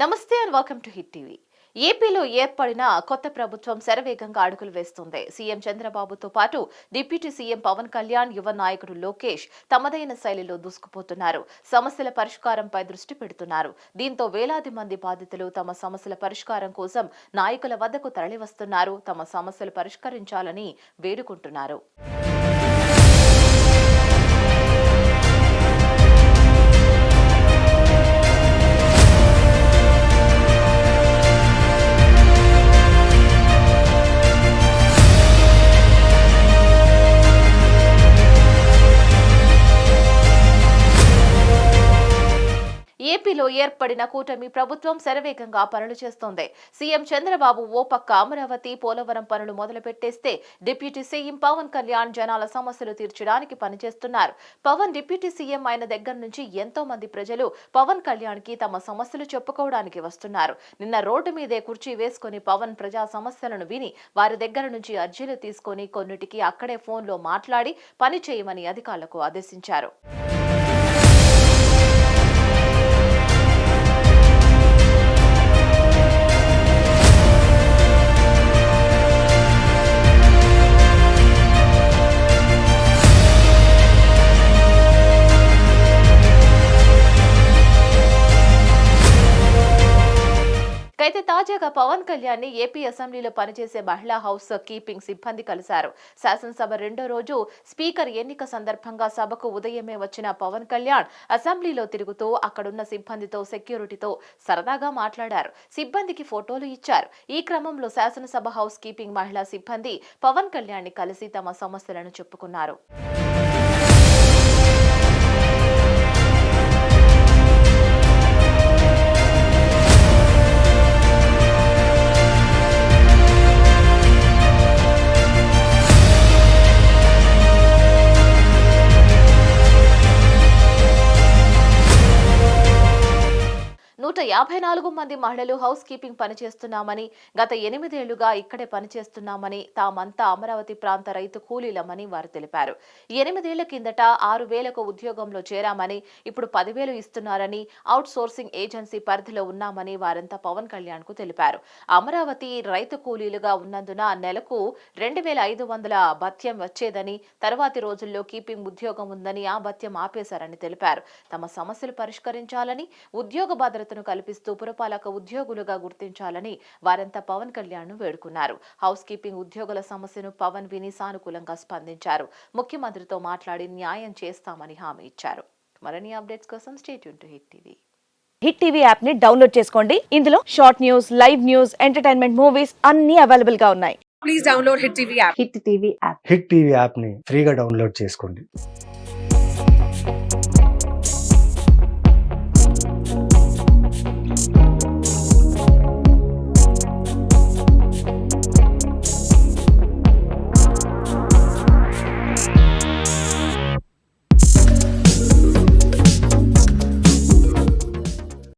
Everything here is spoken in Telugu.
నమస్తే and welcome to hit TV. ఏపీలో ఏర్పడిన కొత్త ప్రభుత్వం శరవేగంగా అడుగులు వేస్తుంది. సీఎం చంద్రబాబుతో పాటు డిప్యూటీ సీఎం పవన్ కళ్యాణ్, యువ నాయకుడు లోకేష్ తమదైన శైలిలో దూసుకుపోతున్నారు. సమస్యల పరిష్కారంపై దృష్టి పెడుతున్నారు. దీంతో వేలాది మంది బాధితులు తమ సమస్యల పరిష్కారం కోసం నాయకుల వద్దకు తరలివస్తున్నారు. తమ సమస్యలు పరిష్కరించాలని వేడుకుంటున్నారు. ఏపీలో ఏర్పడిన కూటమి ప్రభుత్వం శరవేగంగా పనులు చేస్తోంది. సీఎం చంద్రబాబు ఓ పక్క అమరావతి, పోలవరం పనులు మొదలుపెట్టేస్తే డిప్యూటీ సీఎం పవన్ కళ్యాణ్ జనాల సమస్యలు తీర్చడానికి పనిచేస్తున్నారు. పవన్ డిప్యూటీ సీఎం అయిన దగ్గర నుంచి ఎంతో మంది ప్రజలు పవన్ కళ్యాణ్ కి తమ సమస్యలు చెప్పుకోవడానికి వస్తున్నారు. నిన్న రోడ్డు మీదే కుర్చీ వేసుకుని పవన్ ప్రజా సమస్యలను విని వారి దగ్గర నుంచి అర్జీలు తీసుకుని కొన్నిటికి అక్కడే ఫోన్లో మాట్లాడి పని చేయమని అధికారులకు ఆదేశించారు. అయితే తాజాగా పవన్ కళ్యాణ్ ని ఏపీ అసెంబ్లీలో పనిచేసే మహిళా హౌస్ కీపింగ్ సిబ్బంది కలిశారు. శాసనసభ రెండో రోజు స్పీకర్ ఎన్నిక సందర్భంగా సభకు ఉదయమే వచ్చిన పవన్ కళ్యాణ్ అసెంబ్లీలో తిరుగుతూ అక్కడున్న సిబ్బందితో, సెక్యూరిటీతో సరదాగా మాట్లాడారు. సిబ్బందికి ఫోటోలు ఇచ్చారు. ఈ క్రమంలో శాసనసభ హౌస్ కీపింగ్ మహిళా సిబ్బంది పవన్ కళ్యాణ్ ని కలిసి తమ సమస్యలను చెప్పుకున్నారు. 154 మంది మహిళలు హౌస్ కీపింగ్ పనిచేస్తున్నామని, గత 8 ఏళ్లుగా ఇక్కడే పనిచేస్తున్నామని, తామంతా అమరావతి ప్రాంత రైతు కూలీలమని వారు తెలిపారు. 8 ఏళ్ల కిందట 6,000కు ఉద్యోగంలో చేరామని, ఇప్పుడు 10,000 ఇస్తున్నారని, అవుట్ సోర్సింగ్ ఏజెన్సీ పరిధిలో ఉన్నామని వారంతా పవన్ కళ్యాణ్ కు తెలిపారు. అమరావతి రైతు కూలీలుగా ఉన్నందున నెలకు 2,500 భత్యం వచ్చేదని, తర్వాతి రోజుల్లో కీపింగ్ ఉద్యోగం ఉందని ఆ భత్యం ఆపేశారని తెలిపారు. తమ సమస్యలు పరిష్కరించాలని, ఉద్యోగ భద్రతను కల్పిస్తూ పురపాలక ఉద్యోగులుగా గుర్తించాలని వారంతా పవన్ కళ్యాణ్ ను వేడుకున్నారు. హౌస్ కీపింగ్ ఉద్యోగుల సమస్యను పవన్ విని సానుకూలంగా స్పందించారు. ముఖ్యమంత్రితో మాట్లాడి న్యాయం చేస్తామని హామీ ఇచ్చారు. మరిన్ని అప్డేట్స్ కోసం stay tune to hit TV. Hit TV app ని డౌన్లోడ్ చేసుకోండి. ఇందులో short news, live news, entertainment movies అన్ని అవైలబుల్ గా ఉన్నాయి. Please download Hit TV app. Hit TV app hit TV app ని ఫ్రీగా డౌన్లోడ్ చేసుకోండి.